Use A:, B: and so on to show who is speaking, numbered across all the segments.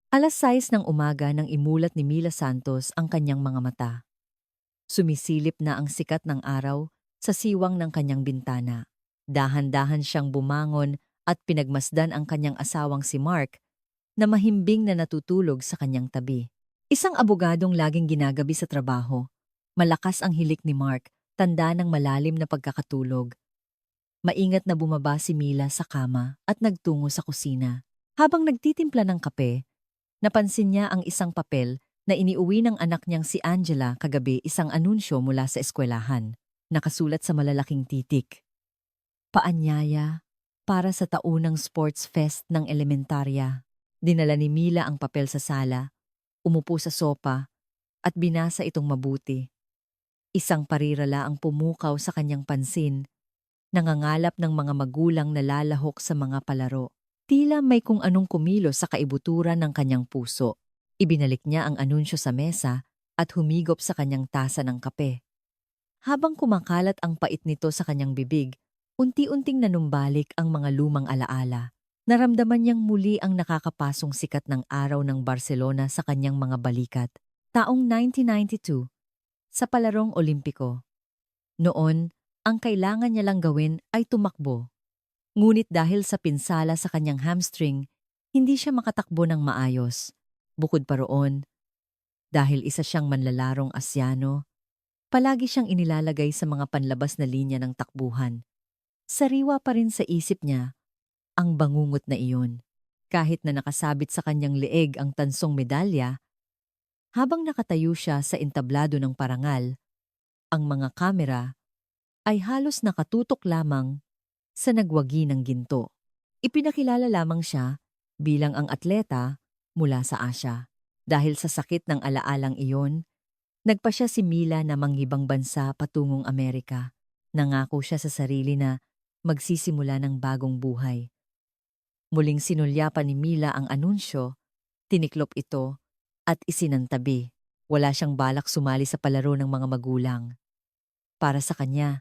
A: 6:00 ng umaga nang imulat ni Mila Santos ang kanyang mga mata. Sumisilip na ang sikat ng araw sa siwang ng kanyang bintana. Dahan-dahan siyang bumangon at pinagmasdan ang kanyang asawang si Mark na mahimbing na natutulog sa kanyang tabi. Isang abogadong laging ginagabi sa trabaho. Malakas ang hilik ni Mark, tanda ng malalim na pagkakatulog. Maingat na bumaba si Mila sa kama at nagtungo sa kusina. Habang nagtitimpla ng kape, napansin niya ang isang papel na iniuwi ng anak niyang si Angela kagabi, isang anunsyo mula sa eskwelahan. Nakasulat sa malalaking titik. Paanyaya para sa taunang sports fest ng elementarya. Dinala ni Mila ang papel sa sala, umupo sa sopa, at binasa itong mabuti. Isang parirala ang pumukaw sa kanyang pansin, nangangalap ng mga magulang na lalahok sa mga palaro. Tila may kung anong kumilos sa kaibuturan ng kanyang puso. Ibinalik niya ang anunsyo sa mesa at humigop sa kanyang tasa ng kape. Habang kumakalat ang pait nito sa kanyang bibig, unti-unting nanumbalik ang mga lumang alaala. Naramdaman niyang muli ang nakakapasong sikat ng araw ng Barcelona sa kanyang mga balikat. Taong 1992, sa Palarong Olimpiko. Noon, ang kailangan niya lang gawin ay tumakbo. Ngunit dahil sa pinsala sa kanyang hamstring, hindi siya makatakbo ng maayos. Bukod pa roon, dahil isa siyang manlalarong Asyano, palagi siyang inilalagay sa mga panlabas na linya ng takbuhan. Sariwa pa rin sa isip niya ang bangungot na iyon. Kahit na nakasabit sa kanyang leeg ang tansong medalya, habang nakatayo siya sa entablado ng parangal, ang mga kamera ay halos nakatutok lamang sa nagwagi ng ginto. Ipinakilala lamang siya bilang ang atleta mula sa Asya. Dahil sa sakit ng alaalang iyon, nagpa siya si Mila na manghibang bansa patungong Amerika. Nangako siya sa sarili na magsisimula ng bagong buhay. Muling sinulyapan ni Mila ang anunsyo, tiniklop ito at isinantabi. Wala siyang balak sumali sa palaro ng mga magulang. Para sa kanya,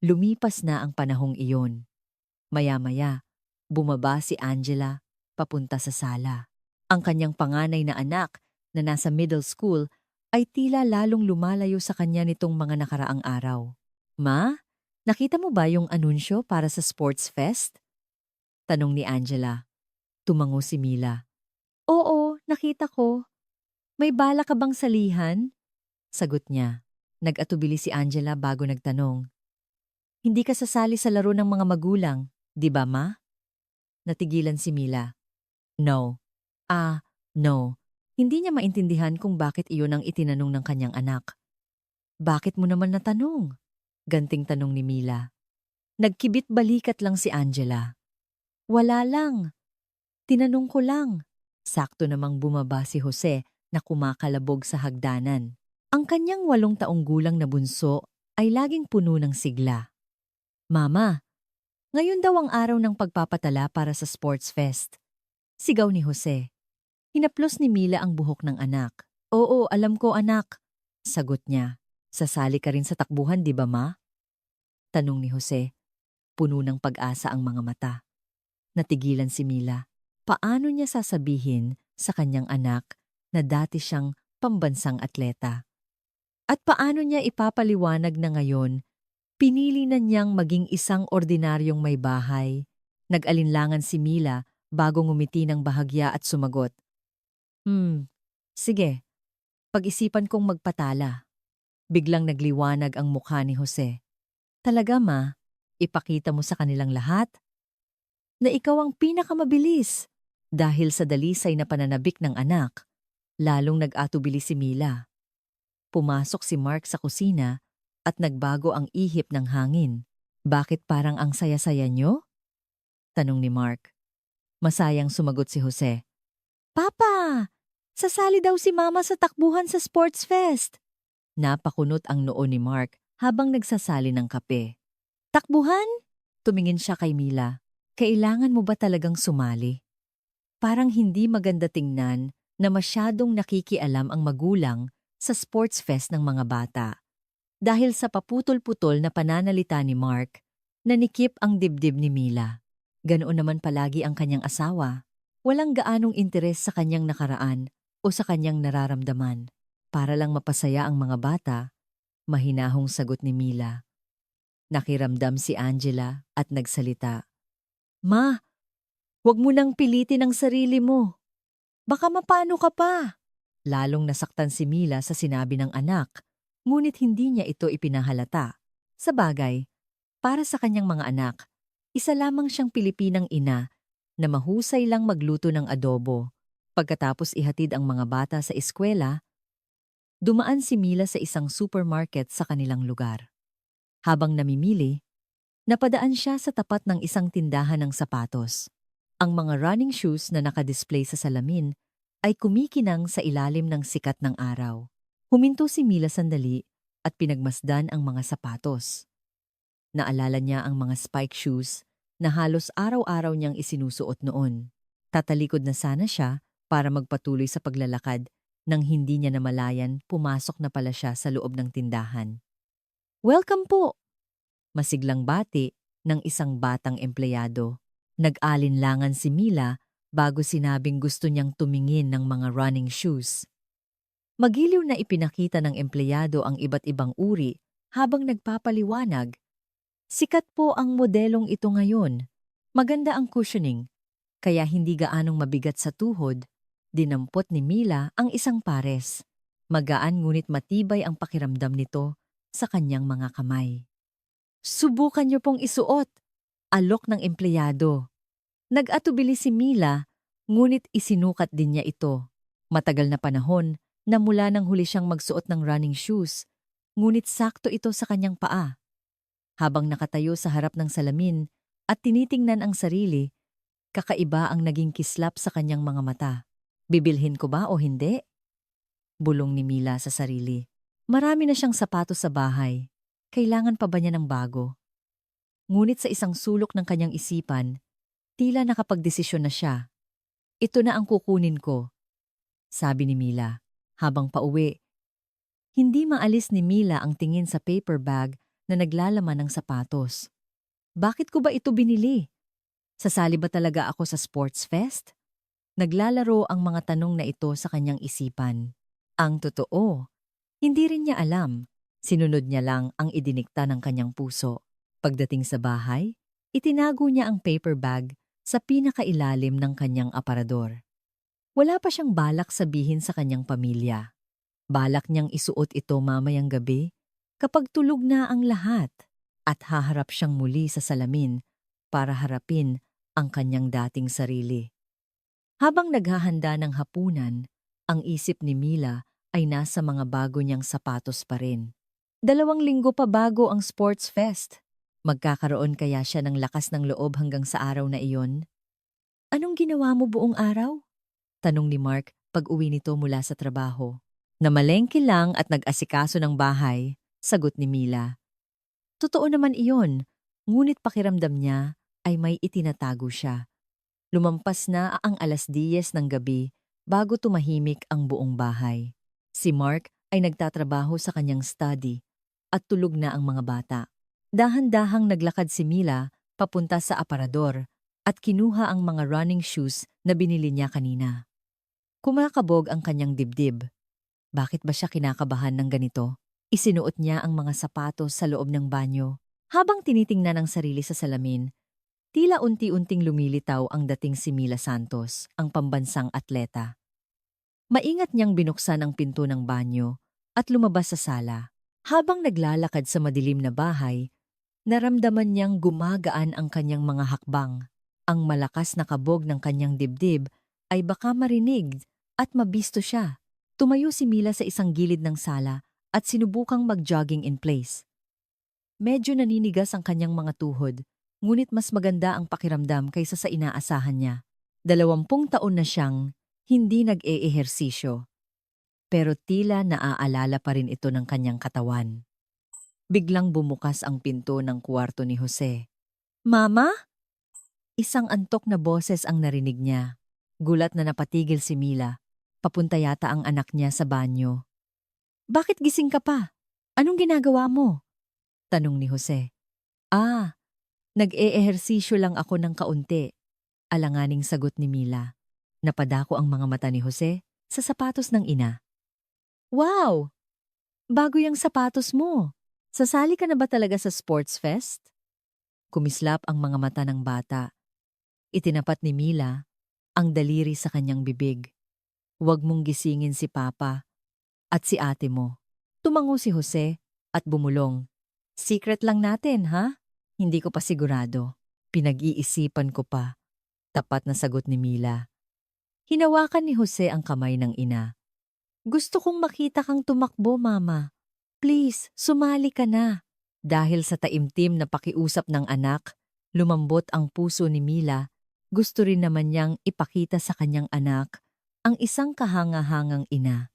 A: lumipas na ang panahong iyon. Maya-maya, bumaba si Angela papunta sa sala. Ang kanyang panganay na anak na nasa middle school ay tila lalong lumalayo sa kanya nitong mga nakaraang araw. Ma, nakita mo ba yung anunsyo para sa sports fest? Tanong ni Angela. Tumango si Mila. Oo, nakita ko. May bala ka bang salihan? Sagot niya. Nag-atubili si Angela bago nagtanong. Hindi ka sasali sa laro ng mga magulang, di ba ma? Natigilan si Mila. No. No. Hindi niya maintindihan kung bakit iyon ang itinanong ng kanyang anak. Bakit mo naman natanong? Ganting tanong ni Mila. Nagkibit balikat lang si Angela. Wala lang. Tinanong ko lang. Sakto namang bumaba si Jose na kumakalabog sa hagdanan. Ang kanyang 8 taong gulang na bunso ay laging puno ng sigla. Mama, ngayon daw ang araw ng pagpapatala para sa sports fest. Sigaw ni Jose. Hinaplos ni Mila ang buhok ng anak. Oo, alam ko anak. Sagot niya. Sasali ka rin sa takbuhan, di ba ma? Tanong ni Jose. Puno ng pag-asa ang mga mata. Natigilan si Mila. Paano niya sasabihin sa kanyang anak na dati siyang pambansang atleta? At paano niya ipapaliwanag na ngayon pinili na niyang maging isang ordinaryong may bahay? Nag-alinlangan si Mila bago ngumiti ng bahagya at sumagot. Sige. Pag-isipan kong magpatala. Biglang nagliwanag ang mukha ni Jose. Talaga ma, ipakita mo sa kanilang lahat na ikaw ang pinakamabilis. Dahil sa dalisay na pananabik ng anak, lalong nag-atubili si Mila. Pumasok si Mark sa kusina at nagbago ang ihip ng hangin. Bakit parang ang saya-saya niyo? Tanong ni Mark. Masayang sumagot si Jose. Papa! Sasali daw si Mama sa takbuhan sa sports fest. Napakunot ang noo ni Mark habang nagsasali ng kape. Takbuhan? Tumingin siya kay Mila. Kailangan mo ba talagang sumali? Parang hindi maganda tingnan na masyadong nakikialam ang magulang sa sports fest ng mga bata. Dahil sa paputol-putol na pananalita ni Mark, nanikip ang dibdib ni Mila. Ganoon naman palagi ang kanyang asawa. Walang gaanong interes sa kanyang nakaraan o sa kanyang nararamdaman. Para lang mapasaya ang mga bata, mahinahong sagot ni Mila. Nakiramdam si Angela at nagsalita. Ma, huwag mo nang pilitin ang sarili mo. Baka mapano ka pa. Lalong nasaktan si Mila sa sinabi ng anak, ngunit hindi niya ito ipinahalata. Sa bagay, para sa kanyang mga anak, isa lamang siyang Pilipinang ina na mahusay lang magluto ng adobo. Pagkatapos ihatid ang mga bata sa eskwela, dumaan si Mila sa isang supermarket sa kanilang lugar. Habang namimili, napadaan siya sa tapat ng isang tindahan ng sapatos. Ang mga running shoes na nakadisplay sa salamin ay kumikinang sa ilalim ng sikat ng araw. Huminto si Mila sandali at pinagmasdan ang mga sapatos. Naalala niya ang mga spike shoes na halos araw-araw niyang isinusuot noon. Tatalikod na sana siya para magpatuloy sa paglalakad nang hindi niya namalayan pumasok na pala siya sa loob ng tindahan. "Welcome po!" Masiglang bati ng isang batang empleyado. Nag-alinlangan si Mila bago sinabing gusto niyang tumingin ng mga running shoes. Magiliw na ipinakita ng empleyado ang iba't ibang uri habang nagpapaliwanag. Sikat po ang modelong ito ngayon. Maganda ang cushioning, kaya hindi gaanong mabigat sa tuhod. Dinampot ni Mila ang isang pares. Magaan ngunit matibay ang pakiramdam nito sa kanyang mga kamay. "Subukan niyo pong isuot," alok ng empleyado. Nag-atubili si Mila, ngunit isinukat din niya ito. Matagal na panahon na mula nang huli siyang magsuot ng running shoes, ngunit sakto ito sa kanyang paa. Habang nakatayo sa harap ng salamin at tinitingnan ang sarili, kakaiba ang naging kislap sa kanyang mga mata. "Bibilhin ko ba o hindi?" Bulong ni Mila sa sarili. Marami na siyang sapatos sa bahay. Kailangan pa ba niya ng bago? Ngunit sa isang sulok ng kanyang isipan, tila nakapagdesisyon na siya. "Ito na ang kukunin ko," sabi ni Mila. Habang pauwi, hindi maalis ni Mila ang tingin sa paper bag na naglalaman ng sapatos. "Bakit ko ba ito binili? Sasali ba talaga ako sa sports fest?" Naglalaro ang mga tanong na ito sa kanyang isipan. Ang totoo, hindi rin niya alam. Sinunod niya lang ang idinikta ng kanyang puso. Pagdating sa bahay, itinago niya ang paper bag sa pinakailalim ng kanyang aparador. Wala pa siyang balak sabihin sa kanyang pamilya. Balak niyang isuot ito mamayang gabi kapag tulog na ang lahat at haharap siyang muli sa salamin para harapin ang kanyang dating sarili. Habang naghahanda ng hapunan, ang isip ni Mila ay nasa mga bago niyang sapatos pa rin. 2 linggo pa bago ang sports fest. Magkakaroon kaya siya ng lakas ng loob hanggang sa araw na iyon? "Anong ginawa mo buong araw?" tanong ni Mark pag-uwi nito mula sa trabaho. "Namalengke lang at nag-asikaso ng bahay," sagot ni Mila. Totoo naman iyon, ngunit pakiramdam niya ay may itinatago siya. Lumampas na ang 10:00 ng gabi bago tumahimik ang buong bahay. Si Mark ay nagtatrabaho sa kanyang study at tulog na ang mga bata. Dahan-dahang naglakad si Mila papunta sa aparador at kinuha ang mga running shoes na binili niya kanina. Kumakabog ang kanyang dibdib. Bakit ba siya kinakabahan ng ganito? Isinuot niya ang mga sapatos sa loob ng banyo. Habang tinitingnan ang sarili sa salamin, tila unti-unting lumilitaw ang dating si Mila Santos, ang pambansang atleta. Maingat niyang binuksan ang pinto ng banyo at lumabas sa sala. Habang naglalakad sa madilim na bahay, naramdaman niyang gumagaan ang kanyang mga hakbang. Ang malakas na kabog ng kanyang dibdib ay baka marinig at mabisto siya. Tumayo si Mila sa isang gilid ng sala at sinubukang mag-jogging in place. Medyo naninigas ang kanyang mga tuhod, ngunit mas maganda ang pakiramdam kaysa sa inaasahan niya. 20 taon na siyang hindi nag-eehersisyo, pero tila naaalala pa rin ito ng kanyang katawan. Biglang bumukas ang pinto ng kwarto ni Jose. "Mama?" Isang antok na boses ang narinig niya. Gulat na napatigil si Mila. Papunta yata ang anak niya sa banyo. "Bakit gising ka pa? Anong ginagawa mo?" tanong ni Jose. "Ah, nag-eehersisyo lang ako ng kaunti," alanganing sagot ni Mila. Napadako ang mga mata ni Jose sa sapatos ng ina. Wow! Bago yung sapatos mo. Sasali ka na ba talaga sa sports fest? Kumislap ang mga mata ng bata. Itinapat ni Mila ang daliri sa kanyang bibig. Huwag mong gisingin si Papa at si ate mo. Tumango si Jose at bumulong. Secret lang natin, ha? Hindi ko pa sigurado. Pinag-iisipan ko pa. Tapat na sagot ni Mila. Hinawakan ni Jose ang kamay ng ina. Gusto kong makita kang tumakbo, Mama. Please, sumali ka na. Dahil sa taimtim na pakiusap ng anak, lumambot ang puso ni Mila. Gusto rin naman niyang ipakita sa kanyang anak ang isang kahanga-hangang ina.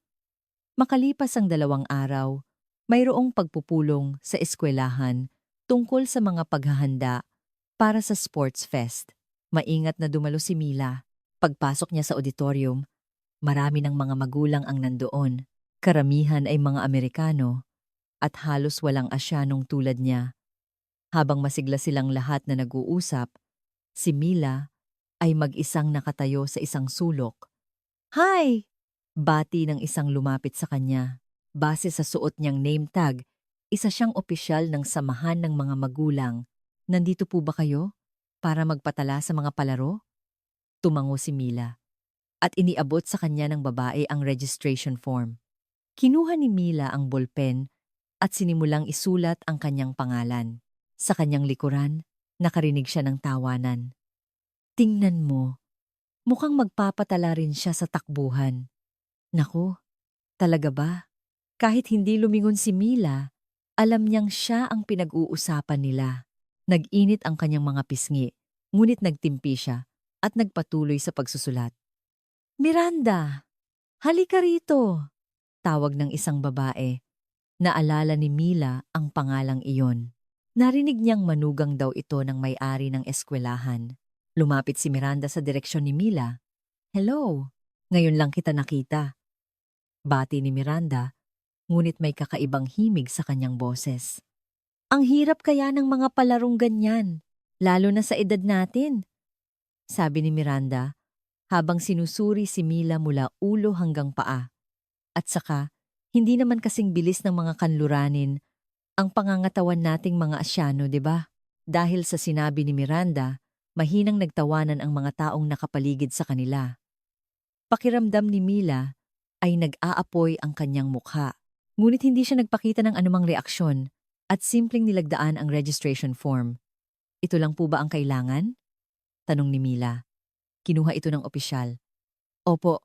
A: Makalipas ang 2 araw, mayroong pagpupulong sa eskwelahan tungkol sa mga paghahanda para sa sports fest. Maingat na dumalo si Mila. Pagpasok niya sa auditorium, marami ng mga magulang ang nandoon. Karamihan ay mga Amerikano at halos walang Asyanong tulad niya. Habang masigla silang lahat na nag-uusap, si Mila ay mag-isang nakatayo sa isang sulok. Hi! Bati ng isang lumapit sa kanya. Base sa suot niyang name tag, isa siyang opisyal ng samahan ng mga magulang. Nandito po ba kayo? Para magpatala sa mga palaro? Tumango si Mila. At iniabot sa kanya ng babae ang registration form. Kinuha ni Mila ang bolpen at sinimulang isulat ang kanyang pangalan. Sa kanyang likuran, nakarinig siya ng tawanan. Tingnan mo, mukhang magpapatala rin siya sa takbuhan. Naku, talaga ba? Kahit hindi lumingon si Mila, alam niyang siya ang pinag-uusapan nila. Nag-init ang kanyang mga pisngi, ngunit nagtimpi siya at nagpatuloy sa pagsusulat. Miranda, halika rito! Tawag ng isang babae. Naalala ni Mila ang pangalang iyon. Narinig niyang manugang daw ito ng may-ari ng eskwelahan. Lumapit si Miranda sa direksyon ni Mila. Hello, ngayon lang kita nakita. Bati ni Miranda, ngunit may kakaibang himig sa kanyang boses. Ang hirap kaya ng mga palarong ganyan, lalo na sa edad natin. Sabi ni Miranda, habang sinusuri si Mila mula ulo hanggang paa. At saka, hindi naman kasing bilis ng mga kanluranin ang pangangatawan nating mga Asyano, di ba? Dahil sa sinabi ni Miranda, mahinang nagtawanan ang mga taong nakapaligid sa kanila. Pakiramdam ni Mila ay nag-aapoy ang kanyang mukha. Ngunit hindi siya nagpakita ng anumang reaksyon at simpleng nilagdaan ang registration form. Ito lang po ba ang kailangan? Tanong ni Mila. Kinuha ito ng opisyal. Opo,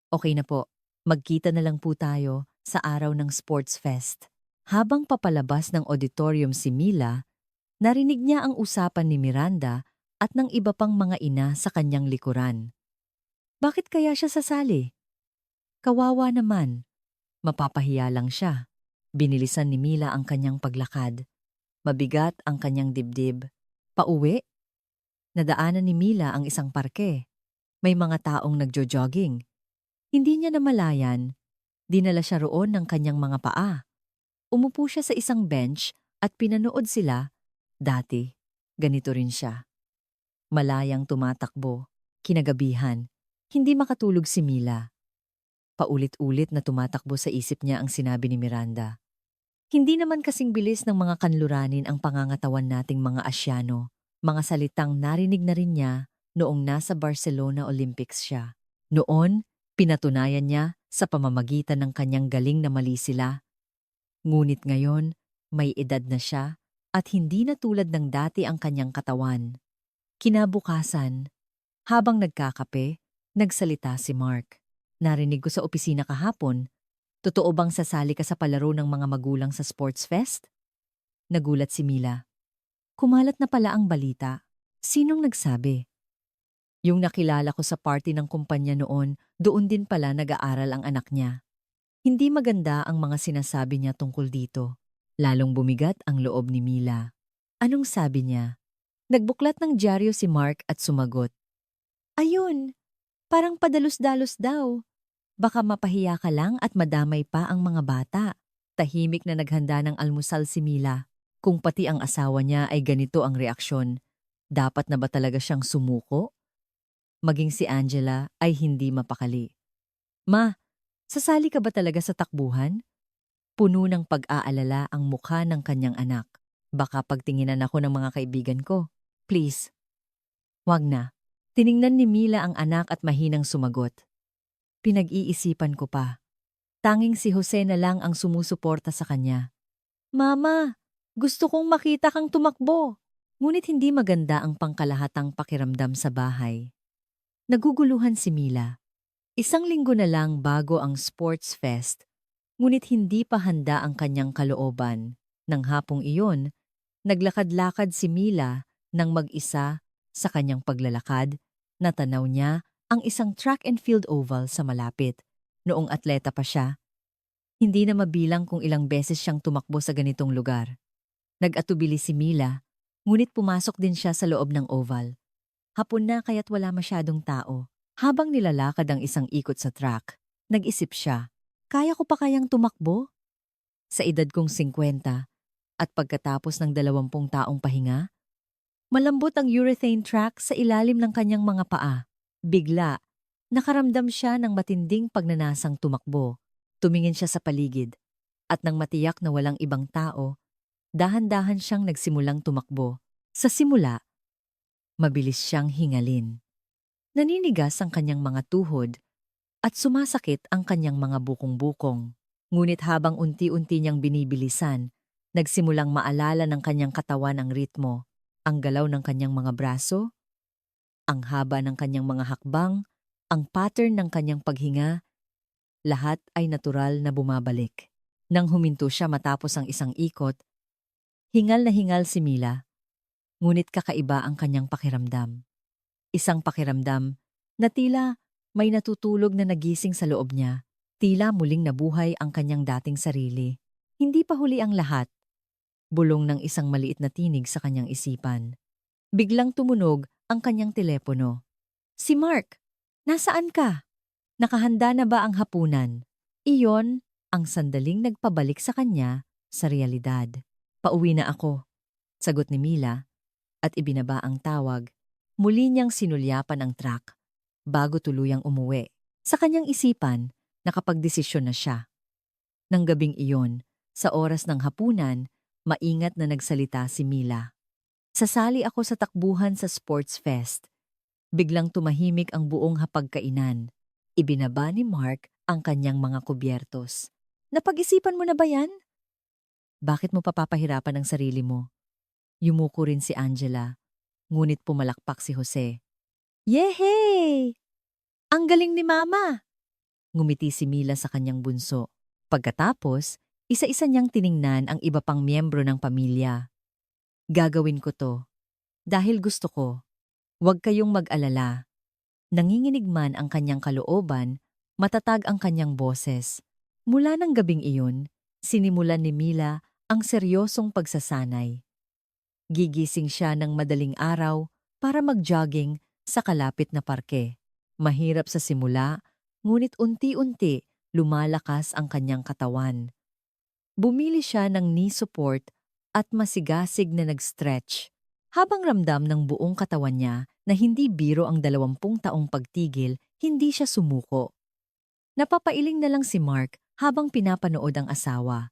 A: okay na po. Magkita na lang po tayo sa araw ng sports fest. Habang papalabas ng auditorium si Mila, narinig niya ang usapan ni Miranda at ng iba pang mga ina sa kanyang likuran. Bakit kaya siya sasali? Kawawa naman. Mapapahiya lang siya. Binilisan ni Mila ang kanyang paglakad. Mabigat ang kanyang dibdib. Pauwi? Nadaanan ni Mila ang isang parke. May mga taong nagjo-jogging. Hindi niya namalayan. Dinala siya roon ng kanyang mga paa. Umupo siya sa isang bench at pinanood sila. Dati, ganito rin siya. Malayang tumatakbo. Kinagabihan. Hindi makatulog si Mila. Paulit-ulit na tumatakbo sa isip niya ang sinabi ni Miranda. Hindi naman kasing bilis ng mga kanluranin ang pangangatawan nating mga Asyano. Mga salitang narinig na rin niya noong nasa Barcelona Olympics siya. Noon, pinatunayan niya sa pamamagitan ng kanyang galing na mali sila. Ngunit ngayon, may edad na siya at hindi na tulad ng dati ang kanyang katawan. Kinabukasan, habang nagkakape, nagsalita si Mark. Narinig ko sa opisina kahapon, totoo bang sasali ka sa palaro ng mga magulang sa sports fest? Nagulat si Mila. Kumalat na pala ang balita. Sinong nagsabi? Yung nakilala ko sa party ng kumpanya noon, doon din pala nag-aaral ang anak niya. Hindi maganda ang mga sinasabi niya tungkol dito. Lalong bumigat ang loob ni Mila. Anong sabi niya? Nagbuklat ng dyaryo si Mark at sumagot. Ayun, parang padalos-dalos daw. Baka mapahiya ka lang at madamay pa ang mga bata. Tahimik na naghanda ng almusal si Mila. Kung pati ang asawa niya ay ganito ang reaksyon, dapat na ba talaga siyang sumuko? Maging si Angela ay hindi mapakali. Ma, sasali ka ba talaga sa takbuhan? Puno ng pag-aalala ang mukha ng kanyang anak. Baka pagtinginan ako ng mga kaibigan ko. Please. Wag na. Tiningnan ni Mila ang anak at mahinang sumagot. Pinag-iisipan ko pa. Tanging si Jose na lang ang sumusuporta sa kanya. Mama, gusto kong makita kang tumakbo. Ngunit hindi maganda ang pangkalahatang pakiramdam sa bahay. Naguguluhan si Mila. Isang linggo na lang bago ang sports fest, ngunit hindi pa handa ang kanyang kalooban. Nang hapong iyon, naglakad-lakad si Mila nang mag-isa sa kanyang paglalakad, natanaw niya ang isang track and field oval sa malapit. Noong atleta pa siya, hindi na mabilang kung ilang beses siyang tumakbo sa ganitong lugar. Nag-atubili si Mila, ngunit pumasok din siya sa loob ng oval. Hapon na kaya't wala masyadong tao. Habang nilalakad ang isang ikot sa track, nag-isip siya, kaya ko pa kayang tumakbo? Sa edad kong 50 at pagkatapos ng 20 taong pahinga, malambot ang urethane track sa ilalim ng kanyang mga paa. Bigla, nakaramdam siya ng matinding pagnanasang tumakbo. Tumingin siya sa paligid, at nang matiyak na walang ibang tao, dahan-dahan siyang nagsimulang tumakbo. Sa simula, mabilis siyang hingalin. Naninigas ang kanyang mga tuhod at sumasakit ang kanyang mga bukong-bukong. Ngunit habang unti-unti niyang binibilisan, nagsimulang maalala ng kanyang katawan ang ritmo, ang galaw ng kanyang mga braso, ang haba ng kanyang mga hakbang, ang pattern ng kanyang paghinga, lahat ay natural na bumabalik. Nang huminto siya matapos ang isang ikot, hingal na hingal si Mila, ngunit kakaiba ang kanyang pakiramdam. Isang pakiramdam na tila may natutulog na nagising sa loob niya. Tila muling nabuhay ang kanyang dating sarili. Hindi pa huli ang lahat. Bulong ng isang maliit na tinig sa kanyang isipan. Biglang tumunog ang kanyang telepono. Si Mark, nasaan ka? Nakahanda na ba ang hapunan? Iyon ang sandaling nagpabalik sa kanya sa realidad. Pauwi na ako, sagot ni Mila at ibinaba ang tawag. Muli niyang sinulyapan ang track bago tuluyang umuwi. Sa kanyang isipan, nakapagdesisyon na siya. Nang gabing iyon, sa oras ng hapunan, maingat na nagsalita si Mila. Sasali ako sa takbuhan sa sports fest. Biglang tumahimik ang buong hapagkainan. Ibinaba ni Mark ang kanyang mga kubyertos. Napag-isipan mo na ba yan? Bakit mo papapahirapan ang sarili mo? Yumuko rin si Angela. Ngunit pumalakpak si Jose. Yehey! Ang galing ni Mama! Ngumiti si Mila sa kanyang bunso. Pagkatapos, isa-isa niyang tiningnan ang iba pang miyembro ng pamilya. Gagawin ko to. Dahil gusto ko. Huwag kayong mag-alala. Nanginginig man ang kanyang kalooban, matatag ang kanyang boses. Mula ng gabing iyon, sinimulan ni Mila ang seryosong pagsasanay. Gigising siya ng madaling araw para mag-jogging sa kalapit na parke. Mahirap sa simula, ngunit unti-unti lumalakas ang kanyang katawan. Bumili siya ng knee support at masigasig na nag-stretch. Habang ramdam ng buong katawan niya na hindi biro ang 20 taong pagtigil, hindi siya sumuko. Napapailing na lang si Mark habang pinapanood ang asawa.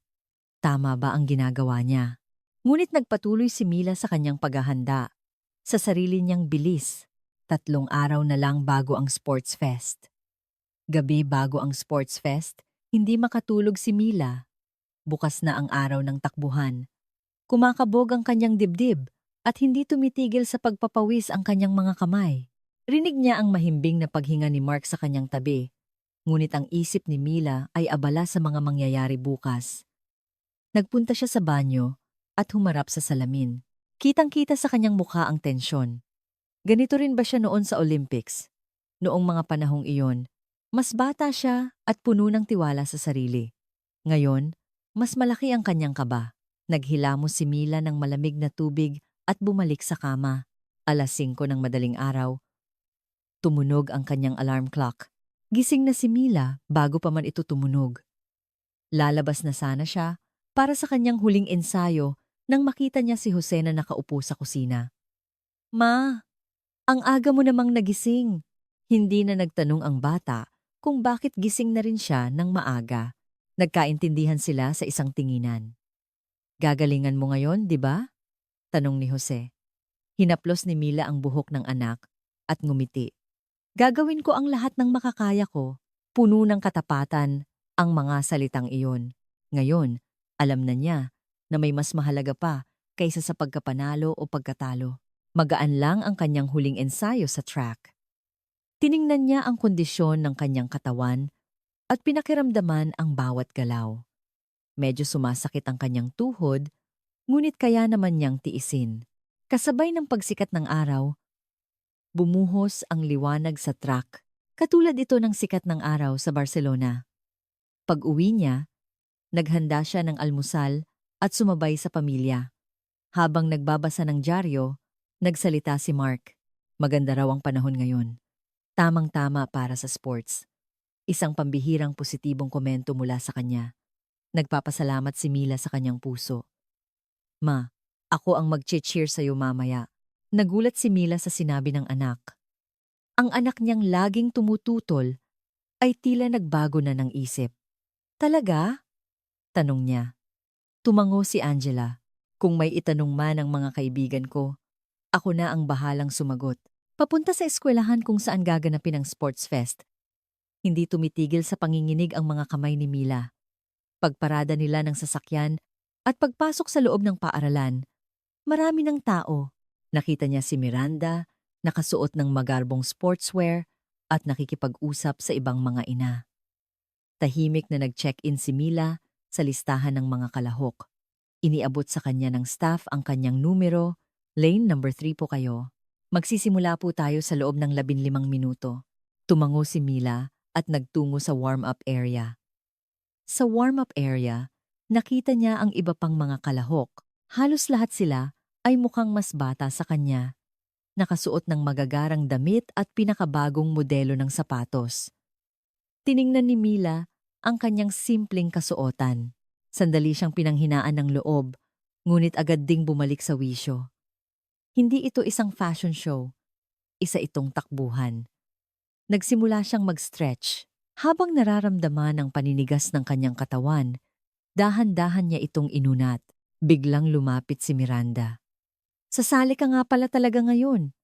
A: Tama ba ang ginagawa niya? Ngunit nagpatuloy si Mila sa kanyang paghahanda. Sa sarili niyang bilis, 3 araw na lang bago ang sports fest. Gabi bago ang sports fest, hindi makatulog si Mila. Bukas na ang araw ng takbuhan. Kumakabog ang kanyang dibdib at hindi tumitigil sa pagpapawis ang kanyang mga kamay. Rinig niya ang mahimbing na paghinga ni Mark sa kanyang tabi. Ngunit ang isip ni Mila ay abala sa mga mangyayari bukas. Nagpunta siya sa banyo at humarap sa salamin. Kitang-kita sa kanyang mukha ang tensyon. Ganito rin ba siya noon sa Olympics? Noong mga panahong iyon, mas bata siya at puno ng tiwala sa sarili. Ngayon, mas malaki ang kanyang kaba. Naghilamos si Mila ng malamig na tubig at bumalik sa kama. 5:00 ng madaling araw. Tumunog ang kanyang alarm clock. Gising na si Mila bago pa man ito tumunog. Lalabas na sana siya para sa kanyang huling ensayo nang makita niya si Jose na nakaupo sa kusina. Ma, ang aga mo namang nagising. Hindi na nagtanong ang bata kung bakit gising na rin siya ng maaga. Nagkaintindihan sila sa isang tinginan. Gagalingan mo ngayon, di ba? Tanong ni Jose. Hinaplos ni Mila ang buhok ng anak at ngumiti. Gagawin ko ang lahat ng makakaya ko. Puno ng katapatan ang mga salitang iyon. Ngayon, alam na niya na may mas mahalaga pa kaysa sa pagkapanalo o pagkatalo. Magaan lang ang kanyang huling ensayo sa track. Tiningnan niya ang kondisyon ng kanyang katawan at pinakiramdaman ang bawat galaw. Medyo sumasakit ang kanyang tuhod, ngunit kaya naman niyang tiisin. Kasabay ng pagsikat ng araw, bumuhos ang liwanag sa track, katulad ito ng sikat ng araw sa Barcelona. Pag-uwi niya, naghanda siya ng almusal at sumabay sa pamilya. Habang nagbabasa ng dyaryo, nagsalita si Mark. Maganda raw ang panahon ngayon. Tamang-tama para sa sports. Isang pambihirang positibong komento mula sa kanya. Nagpapasalamat si Mila sa kanyang puso. Ma, ako ang mag-cheer sa'yo mamaya. Nagulat si Mila sa sinabi ng anak. Ang anak niyang laging tumututol ay tila nagbago na ng isip. Talaga? Tanong niya. Tumango si Angela. Kung may itanong man ang mga kaibigan ko, ako na ang bahalang sumagot. Papunta sa eskwelahan kung saan gaganapin ang sports fest. Hindi tumitigil sa panginginig ang mga kamay ni Mila. Pagparada nila ng sasakyan at pagpasok sa loob ng paaralan, marami ng tao. Nakita niya si Miranda, nakasuot ng magarbong sportswear at nakikipag-usap sa ibang mga ina. Tahimik na nag-check-in si Mila sa listahan ng mga kalahok. Iniabot sa kanya ng staff ang kanyang numero, lane number 3 po kayo. Magsisimula po tayo sa loob ng 15 minuto. Tumango si Mila at nagtungo sa warm-up area. Sa warm-up area, nakita niya ang iba pang mga kalahok. Halos lahat sila ay mukhang mas bata sa kanya. Nakasuot ng magagarang damit at pinakabagong modelo ng sapatos. Tiningnan ni Mila ang kanyang simpleng kasuotan. Sandali siyang pinanghinaan ng loob, ngunit agad ding bumalik sa wisyo. Hindi ito isang fashion show, isa itong takbuhan. Nagsimula siyang mag-stretch. Habang nararamdaman ang paninigas ng kanyang katawan, dahan-dahan niya itong inunat. Biglang lumapit si Miranda. Sasali ka nga pala talaga ngayon.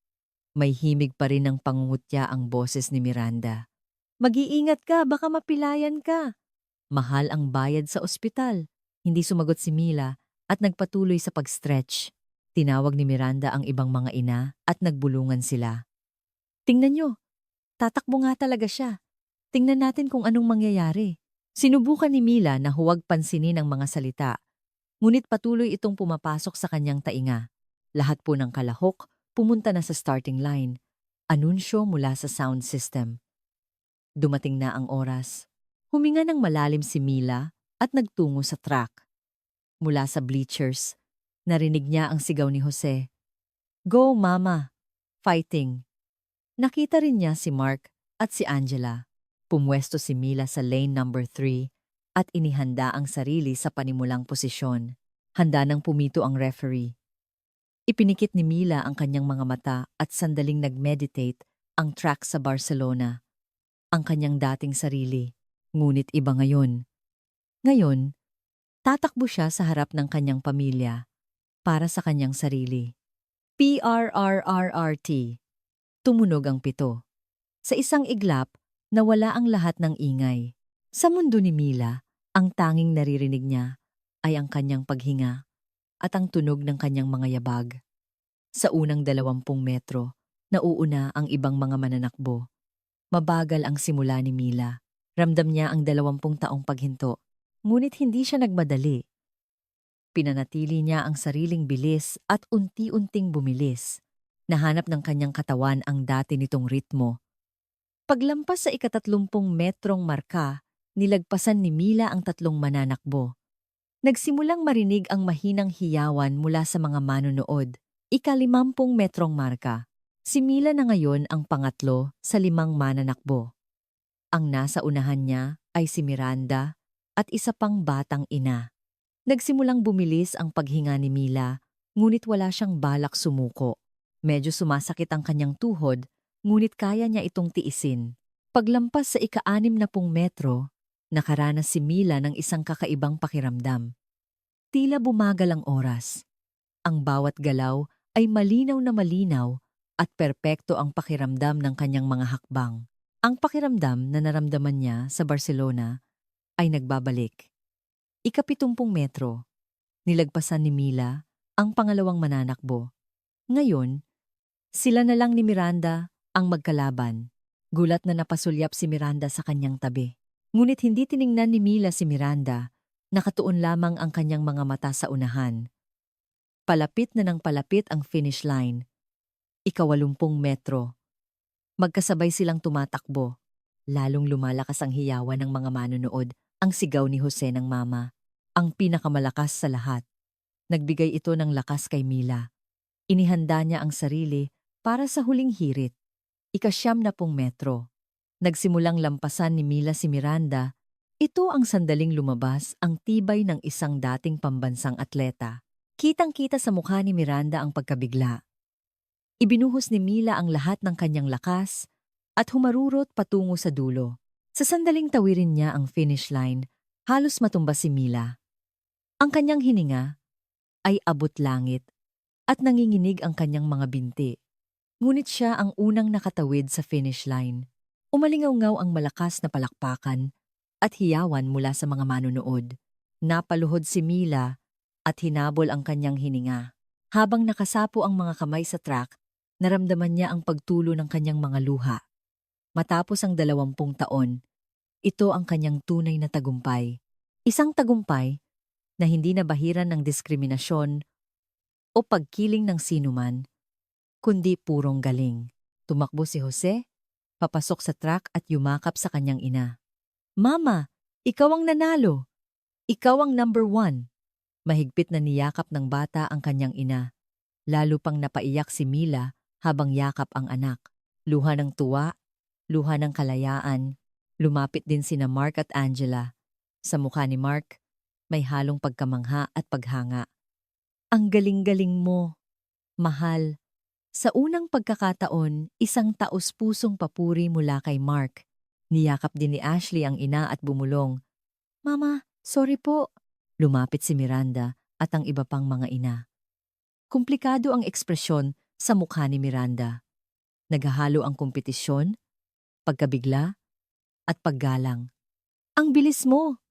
A: May himig pa rin ng pangungutya ang boses ni Miranda. Mag-iingat ka, baka mapilayan ka. Mahal ang bayad sa ospital. Hindi sumagot si Mila at nagpatuloy sa pag-stretch. Tinawag ni Miranda ang ibang mga ina at nagbulungan sila. Tingnan nyo, tatakbo nga talaga siya. Tingnan natin kung anong mangyayari. Sinubukan ni Mila na huwag pansinin ang mga salita. Ngunit patuloy itong pumapasok sa kanyang tainga. Lahat po ng kalahok pumunta na sa starting line. Anunsyo mula sa sound system. Dumating na ang oras. Huminga ng malalim si Mila at nagtungo sa track. Mula sa bleachers, narinig niya ang sigaw ni Jose. Go, Mama! Fighting! Nakita rin niya si Mark at si Angela. Pumwesto si Mila sa lane number 3 at inihanda ang sarili sa panimulang posisyon. Handa nang pumito ang referee. Ipinikit ni Mila ang kanyang mga mata at sandaling nag-meditate ang track sa Barcelona. Ang kanyang dating sarili, ngunit iba ngayon. Ngayon, tatakbo siya sa harap ng kanyang pamilya para sa kanyang sarili. PRRRRT. Tumunog ang pito. Sa isang iglap, nawala ang lahat ng ingay. Sa mundo ni Mila, ang tanging naririnig niya ay ang kanyang paghinga at ang tunog ng kanyang mga yabag. Sa unang 20 metro, nauuna ang ibang mga mananakbo. Mabagal ang simula ni Mila. Ramdam niya ang 20 taong paghinto, ngunit hindi siya nagmadali. Pinanatili niya ang sariling bilis at unti-unting bumilis. Nahanap ng kanyang katawan ang dati nitong ritmo. Paglampas sa 30 metrong marka, nilagpasan ni Mila ang 3 mananakbo. Nagsimulang marinig ang mahinang hiyawan mula sa mga manonood. 50 metrong marka. Si Mila na ngayon ang pangatlo sa 5 mananakbo. Ang nasa unahan niya ay si Miranda at isa pang batang ina. Nagsimulang bumilis ang paghinga ni Mila, ngunit wala siyang balak sumuko. Medyo sumasakit ang kanyang tuhod, ngunit kaya niya itong tiisin. Paglampas sa ika-60 metro, nakaranas si Mila ng isang kakaibang pakiramdam. Tila bumagal ang oras. Ang bawat galaw ay malinaw na malinaw at perpekto ang pakiramdam ng kanyang mga hakbang. Ang pakiramdam na naramdaman niya sa Barcelona ay nagbabalik. Ika-70 metro, nilagpasan ni Mila ang pangalawang mananakbo. Ngayon, sila na lang ni Miranda ang magkalaban. Gulat na napasulyap si Miranda sa kanyang tabi. Ngunit hindi tiningnan ni Mila si Miranda, nakatuon lamang ang kanyang mga mata sa unahan. Palapit na ng palapit ang finish line. Ika-80 metro. Magkasabay silang tumatakbo. Lalong lumalakas ang hiyawan ng mga manonood, ang sigaw ni Jose ng mama. Ang pinakamalakas sa lahat. Nagbigay ito ng lakas kay Mila. Inihanda niya ang sarili para sa huling hirit. Ika-70 metro. Nagsimulang lampasan ni Mila si Miranda. Ito ang sandaling lumabas ang tibay ng isang dating pambansang atleta. Kitang-kita sa mukha ni Miranda ang pagkabigla. Ibinuhos ni Mila ang lahat ng kanyang lakas at humarurot patungo sa dulo. Sa sandaling tawirin niya ang finish line, halos matumba si Mila. Ang kanyang hininga ay abot langit at nanginginig ang kanyang mga binti. Ngunit siya ang unang nakatawid sa finish line. Umalingaw-ngaw ang malakas na palakpakan at hiyawan mula sa mga manunood. Napaluhod si Mila at hinabol ang kanyang hininga. Habang nakasapo ang mga kamay sa track, naramdaman niya ang pagtulo ng kanyang mga luha. Matapos ang 20 taon, ito ang kanyang tunay na tagumpay. Isang tagumpay na hindi nabahiran ng diskriminasyon o pagkiling ng sinuman, kundi purong galing. Tumakbo si Jose, papasok sa track at yumakap sa kanyang ina. "Mama, ikaw ang nanalo. Ikaw ang number 1. Mahigpit na niyakap ng bata ang kanyang ina. Lalo pang napaiyak si Mila habang yakap ang anak. Luha ng tuwa, luha ng kalayaan. Lumapit din sina Mark at Angela. Sa mukha ni Mark, may halong pagkamangha at paghanga. "Ang galing-galing mo, mahal." Sa unang pagkakataon, isang taos-pusong papuri mula kay Mark. Niyakap din ni Ashley ang ina at bumulong. "Mama, sorry po." Lumapit si Miranda at ang iba pang mga ina. Komplikado ang ekspresyon sa mukha ni Miranda. Naghahalo ang kompetisyon, pagkabigla, at paggalang. "Ang bilis mo,"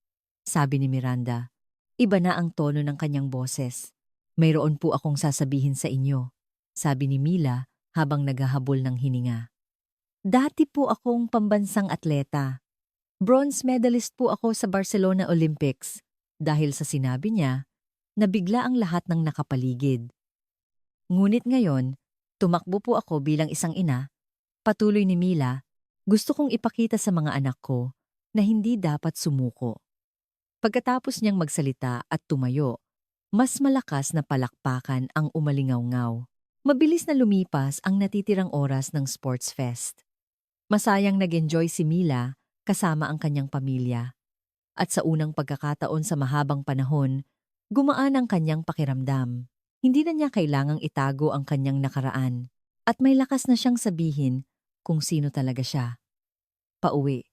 A: sabi ni Miranda. Iba na ang tono ng kanyang boses. "Mayroon po akong sasabihin sa inyo," sabi ni Mila habang naghahabol ng hininga. "Dati po akong pambansang atleta. Bronze medalist po ako sa Barcelona Olympics." Dahil sa sinabi niya, nabigla ang lahat ng nakapaligid. "Ngunit ngayon, tumakbo po ako bilang isang ina." Patuloy ni Mila, "Gusto kong ipakita sa mga anak ko na hindi dapat sumuko." Pagkatapos niyang magsalita at tumayo, mas malakas na palakpakan ang umalingaw-ngaw. Mabilis na lumipas ang natitirang oras ng Sports Fest. Masayang nag-enjoy si Mila kasama ang kanyang pamilya. At sa unang pagkakataon sa mahabang panahon, gumaan ang kanyang pakiramdam. Hindi na niya kailangang itago ang kanyang nakaraan. At may lakas na siyang sabihin kung sino talaga siya. Pauwi.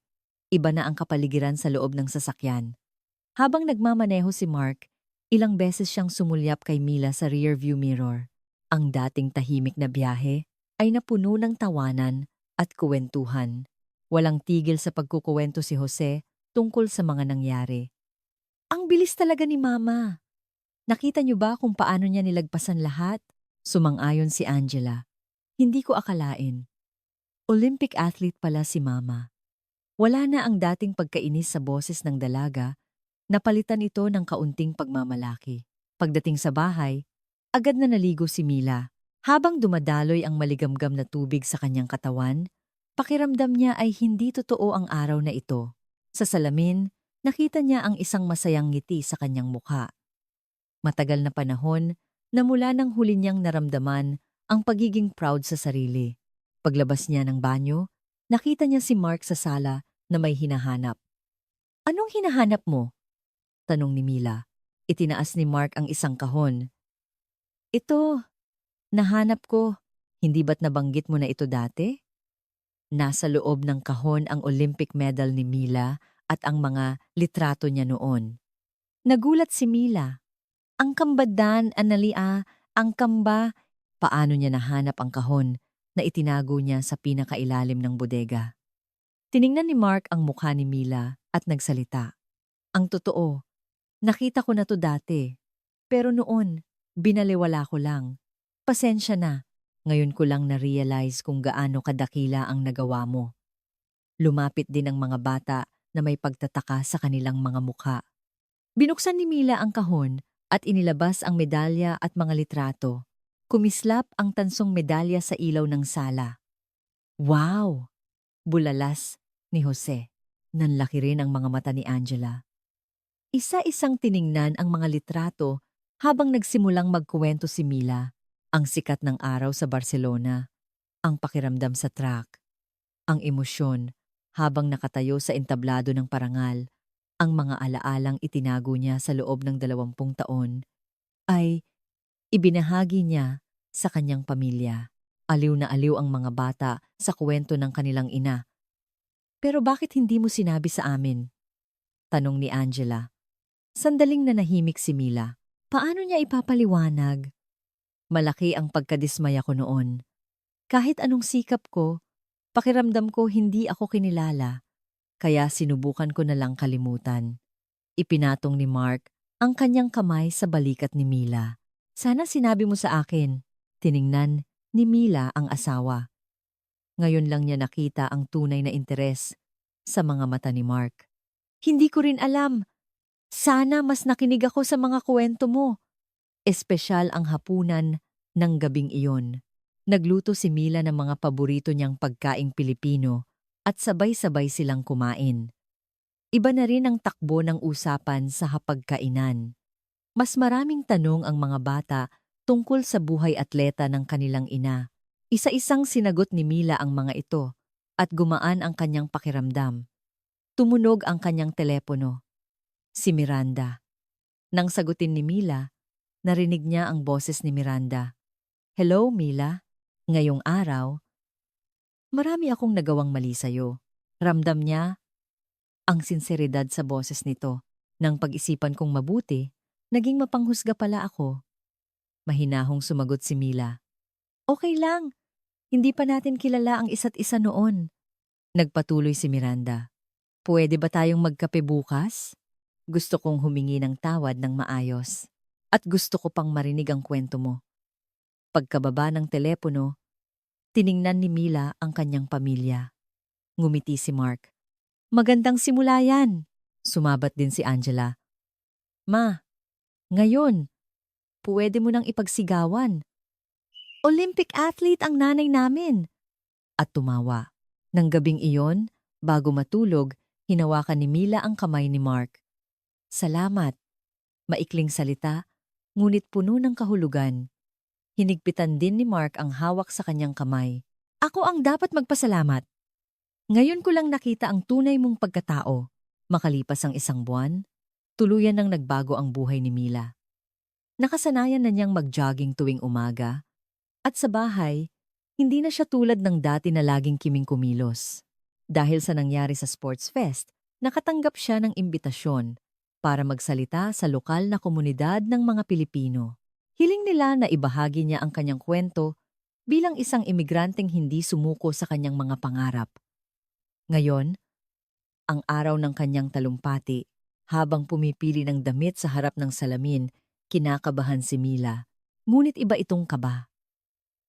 A: Iba na ang kapaligiran sa loob ng sasakyan. Habang nagmamaneho si Mark, ilang beses siyang sumulyap kay Mila sa rearview mirror. Ang dating tahimik na biyahe ay napuno ng tawanan at kuwentuhan. Walang tigil sa pagkukuwento si Jose tungkol sa mga nangyari. "Ang bilis talaga ni Mama. Nakita niyo ba kung paano niya nilagpasan lahat?" Sumang-ayon si Angela. "Hindi ko akalain. Olympic athlete pala si Mama." Wala na ang dating pagkainis sa boses ng dalaga, napalitan ito ng kaunting pagmamalaki. Pagdating sa bahay, agad na naligo si Mila. Habang dumadaloy ang maligamgam na tubig sa kanyang katawan, pakiramdam niya ay hindi totoo ang araw na ito. Sa salamin, nakita niya ang isang masayang ngiti sa kanyang mukha. Matagal na panahon na mula nang huli niyang naramdaman ang pagiging proud sa sarili. Paglabas niya ng banyo, nakita niya si Mark sa sala na may hinahanap. "Anong hinahanap mo?" tanong ni Mila. Itinaas ni Mark ang isang kahon. "Ito, nahanap ko. Hindi ba't nabanggit mo na ito dati?" Nasa loob ng kahon ang Olympic medal ni Mila at ang mga litrato niya noon. Nagulat si Mila. Ang kambadan, Analia, ang kamba. Paano niya nahanap ang kahon na itinago niya sa pinakailalim ng bodega? Tiningnan ni Mark ang mukha ni Mila at nagsalita. Ang totoo, nakita ko na to dati. Pero noon, binaliwala ko lang. Pasensya na. Ngayon ko lang na-realize kung gaano kadakila ang nagawa mo. Lumapit din ang mga bata na may pagtataka sa kanilang mga mukha. Binuksan ni Mila ang kahon at inilabas ang medalya at mga litrato. Kumislap ang tansong medalya sa ilaw ng sala. Wow! Bulalas ni Jose. Nanlaki rin ang mga mata ni Angela. Isa-isang tiningnan ang mga litrato habang nagsimulang magkuwento si Mila. Ang sikat ng araw sa Barcelona, ang pakiramdam sa track, ang emosyon habang nakatayo sa entablado ng parangal, ang mga alaalang itinago niya sa loob ng 20 taon, ay ibinahagi niya sa kanyang pamilya. Aliw na aliw ang mga bata sa kwento ng kanilang ina. Pero bakit hindi mo sinabi sa amin? Tanong ni Angela. Sandaling nanahimik si Mila. Paano niya ipapaliwanag? Malaki ang pagkadismaya ko noon. Kahit anong sikap ko, pakiramdam ko hindi ako kinilala. Kaya sinubukan ko na lang kalimutan. Ipinatong ni Mark ang kanyang kamay sa balikat ni Mila. Sana sinabi mo sa akin. Tiningnan ni Mila ang asawa. Ngayon lang niya nakita ang tunay na interes sa mga mata ni Mark. Hindi ko rin alam. Sana mas nakinig ako sa mga kwento mo. Espesyal ang hapunan ng gabing iyon. Nagluto si Mila ng mga paborito niyang pagkaing Pilipino at sabay-sabay silang kumain. Iba na rin ang takbo ng usapan sa hapagkainan. Mas maraming tanong ang mga bata tungkol sa buhay atleta ng kanilang ina. Isa-isang sinagot ni Mila ang mga ito at gumaan ang kanyang pakiramdam. Tumunog ang kanyang telepono. Si Miranda. Nang sagutin ni Mila, narinig niya ang boses ni Miranda. Hello, Mila. Ngayong araw, marami akong nagawang mali sa'yo. Ramdam niya ang sinseridad sa boses nito. Nang pag-isipan kong mabuti, naging mapanghusga pala ako. Mahinahong sumagot si Mila. Okay lang. Hindi pa natin kilala ang isa't isa noon. Nagpatuloy si Miranda. Pwede ba tayong magkape bukas? Gusto kong humingi ng tawad ng maayos. At gusto ko pang marinig ang kwento mo. Pagkababa ng telepono, tiningnan ni Mila ang kanyang pamilya. Ngumiti si Mark. Magandang simula yan. Sumabat din si Angela. Ma, ngayon, pwede mo nang ipagsigawan. Olympic athlete ang nanay namin. At tumawa. Nang gabing iyon, bago matulog, hinawakan ni Mila ang kamay ni Mark. Salamat. Maikling salita, ngunit puno ng kahulugan. Hinigpitan din ni Mark ang hawak sa kanyang kamay. Ako ang dapat magpasalamat. Ngayon ko lang nakita ang tunay mong pagkatao. Makalipas ang 1 buwan, tuluyan nang nagbago ang buhay ni Mila. Nakasanayan na niyang mag-jogging tuwing umaga. At sa bahay, hindi na siya tulad ng dati na laging kiming kumilos. Dahil sa nangyari sa Sports Fest, nakatanggap siya ng imbitasyon para magsalita sa lokal na komunidad ng mga Pilipino. Hiling nila na ibahagi niya ang kanyang kwento bilang isang imigranteng hindi sumuko sa kanyang mga pangarap. Ngayon, ang araw ng kanyang talumpati, habang pumipili ng damit sa harap ng salamin, kinakabahan si Mila. Ngunit iba itong kaba.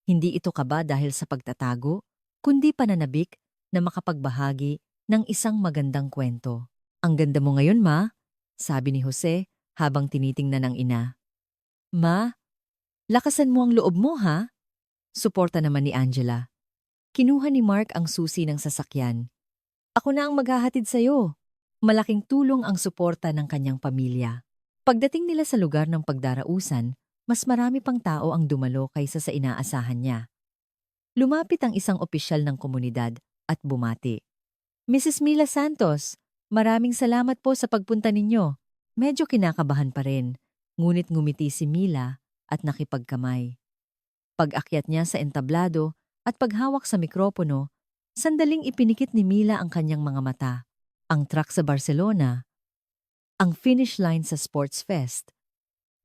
A: Hindi ito kaba dahil sa pagtatago, kundi pananabik na makapagbahagi ng isang magandang kwento. Ang ganda mo ngayon, Ma, sabi ni Jose habang tinitingnan ng ina. Ma, lakasan mo ang loob mo, ha? Suporta naman ni Angela. Kinuha ni Mark ang susi ng sasakyan. Ako na ang maghahatid sa'yo. Malaking tulong ang suporta ng kanyang pamilya. Pagdating nila sa lugar ng pagdarausan, mas marami pang tao ang dumalo kaysa sa inaasahan niya. Lumapit ang isang opisyal ng komunidad at bumati. Mrs. Mila Santos, maraming salamat po sa pagpunta ninyo. Medyo kinakabahan pa rin, ngunit ngumiti si Mila at nakipagkamay. Pag-akyat niya sa entablado at paghawak sa mikropono, Sandaling ipinikit ni Mila ang kanyang mga mata. Ang truck sa Barcelona, ang finish line sa Sports Fest,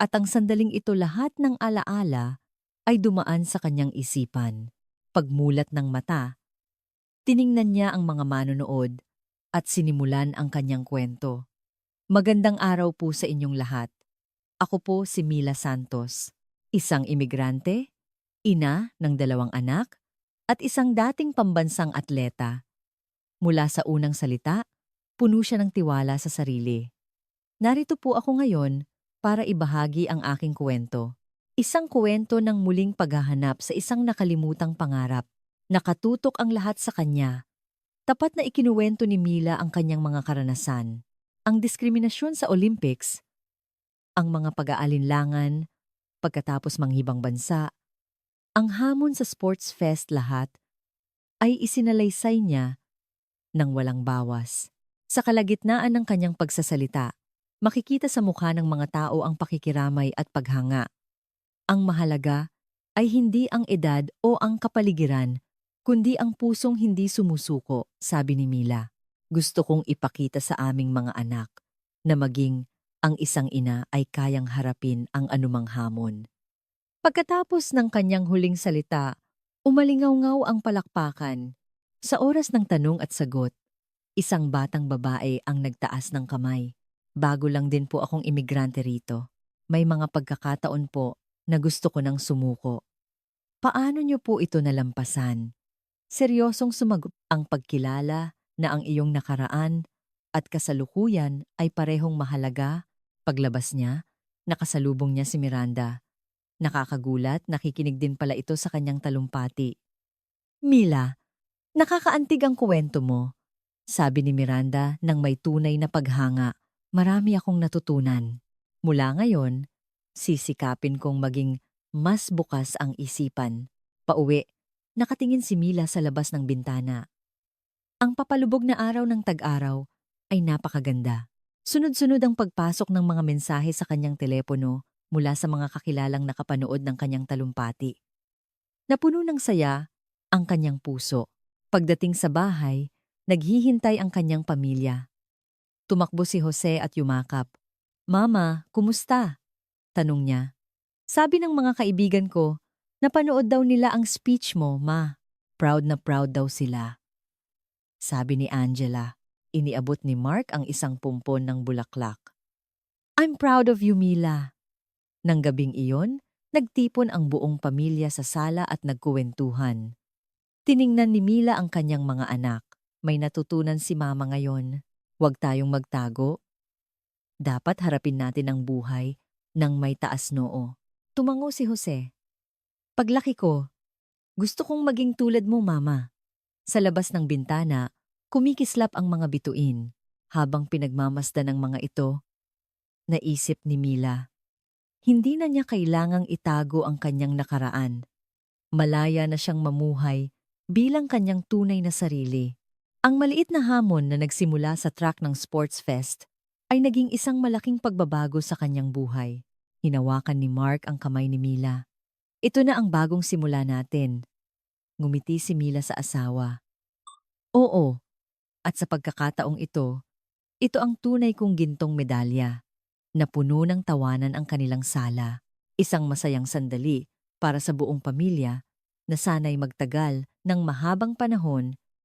A: at ang sandaling ito lahat ng alaala ay dumaan sa kanyang isipan. Pagmulat ng mata, tiningnan niya ang mga manonood at sinimulan ang kanyang kwento. Magandang araw po sa inyong lahat. Ako po si Mila Santos, isang imigrante, ina ng 2 anak, at isang dating pambansang atleta. Mula sa unang salita, puno siya ng tiwala sa sarili. Narito po ako ngayon para ibahagi ang aking kwento. Isang kwento ng muling paghahanap sa isang nakalimutang pangarap. Nakatutok ang lahat sa kanya. Tapat na ikinuwento ni Mila ang kanyang mga karanasan. Ang diskriminasyon sa Olympics, ang mga pag-aalinlangan, pagkatapos manghibang bansa, ang hamon sa Sports Fest lahat, ay isinalaysay niya ng walang bawas. Sa kalagitnaan ng kanyang pagsasalita, makikita sa mukha ng mga tao ang pakikiramay at paghanga. Ang mahalaga ay hindi ang edad o ang kapaligiran, kundi ang pusong hindi sumusuko, sabi ni Mila. Gusto kong ipakita sa aming mga anak na maging ang isang ina ay kayang harapin ang anumang hamon. Pagkatapos ng kanyang huling salita, umalingaw-ngaw ang palakpakan. Sa oras ng tanong at sagot, isang batang babae ang nagtaas ng kamay. Bago lang din po akong imigrante rito. May mga pagkakataon po na gusto ko nang sumuko. Paano niyo po ito nalampasan? Seryosong sumagot ang pagkilala na ang iyong nakaraan at kasalukuyan ay parehong mahalaga. Paglabas niya, nakasalubong niya si Miranda. Nakakagulat, nakikinig din pala ito sa kanyang talumpati. Mila, nakakaantig ang kwento mo, sabi ni Miranda nang may tunay na paghanga. Marami akong natutunan. Mula ngayon, sisikapin kong maging mas bukas ang isipan. Pauwi, nakatingin si Mila sa labas ng bintana. Ang papalubog na araw ng tag-araw ay napakaganda. Sunod-sunod ang pagpasok ng mga mensahe sa kanyang telepono mula sa mga kakilalang nakapanood ng kanyang talumpati. Napuno ng saya ang kanyang puso. Pagdating sa bahay, naghihintay ang kanyang pamilya. Tumakbo si Jose at yumakap. Mama, kumusta? Tanong niya. Sabi ng mga kaibigan ko, napanood daw nila ang speech mo, ma. Proud na proud daw sila. Sabi ni Angela. Iniabot ni Mark ang isang pumpon ng bulaklak. I'm proud of you, Mila. Nang gabing iyon, nagtipon ang buong pamilya sa sala at nagkuwentuhan. Tiningnan ni Mila ang kanyang mga anak. May natutunan si Mama ngayon. Huwag tayong magtago. Dapat harapin natin ang buhay ng may taas noo. Tumango si Jose. Paglaki ko, gusto kong maging tulad mo, Mama. Sa labas ng bintana, kumikislap ang mga bituin. Habang pinagmamasdan ng mga ito, naisip ni Mila. Hindi na niya kailangang itago ang kanyang nakaraan. Malaya na siyang mamuhay bilang kanyang tunay na sarili. Ang maliit na hamon na nagsimula sa track ng Sports Fest ay naging isang malaking pagbabago sa kanyang buhay. Hinawakan ni Mark ang kamay ni Mila. Ito na ang bagong simula natin. Ngumiti si Mila sa asawa. Oo, at sa pagkakataong ito ang tunay kong gintong medalya. Napuno ng tawanan ang kanilang sala. Isang masayang sandali para sa buong pamilya na sana'y magtagal ng mahabang panahon